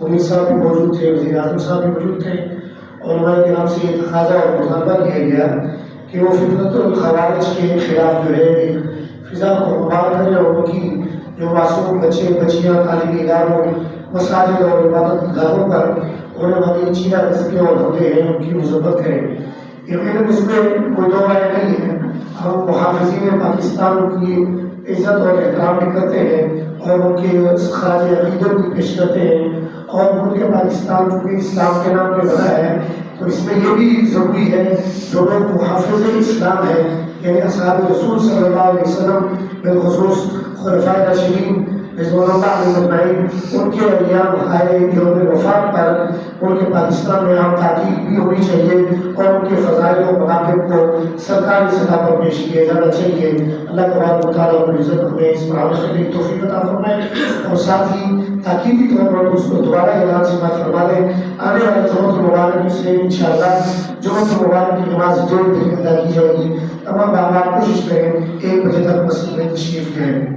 امیر صاحب بھی موجود تھے، وزیر اعظم صاحب بھی موجود تھے، اور ہمارے کرام سے یہ تقاضا اور مطالبہ کیا گیا کہ وہ فتنۃ الخوارج کے خلاف جو ہے ایک فضا کو ہموار کرے اور ان کی جو معصوم بچے بچیاں تعلیمی اداروں مساجد اور عبادت گاہوں پر ہونے والی چیرہ دستیاں اور حملے ہیں ان کی مذمت کریں۔ یقیناً اس میں کوئی دو رائے نہیں ہے، ہم محافظین پاکستان کی عزت اور احترام بھی کرتے ہیں اور ان کے خراج عقیدت بھی پیش کرتے ہیں، اور ملک پاکستان چونکہ اسلام کے نام پہ بنا ہے تو اس میں یہ بھی ضروری ہے جو لوگ محافظ اسلام ہیں یعنی اصحاب رسول صلی اللہ علیہ وسلم بالخصوص خلفائے راشدین رضوان اللہ علیہم اجمعین ان کے ایام آئے یوم وفات پر ملک پاکستان میں عام تعطیل بھی ہونی چاہیے اور ان کے فضائل و مناقب کو سرکاری سطح پر پیش کیا جانا چاہیے۔ اللہ تبارک و تعالیٰ رب العزت ہمیں اس پر عمل کرنے کی توفیق عطا فرمائے اور ساتھ ہی تاکیدی طور پر اس کو دوبارہ اعلان سے بات فرما دیں آنے والے جمعۃ المبارک سے انشاءاللہ جمعۃ المبارک کی نماز 1:30 بجے ادا کی جائے گی۔ تمام بابا کوشش کریں 1 بجے تک مسجد میں تشریف لائیں۔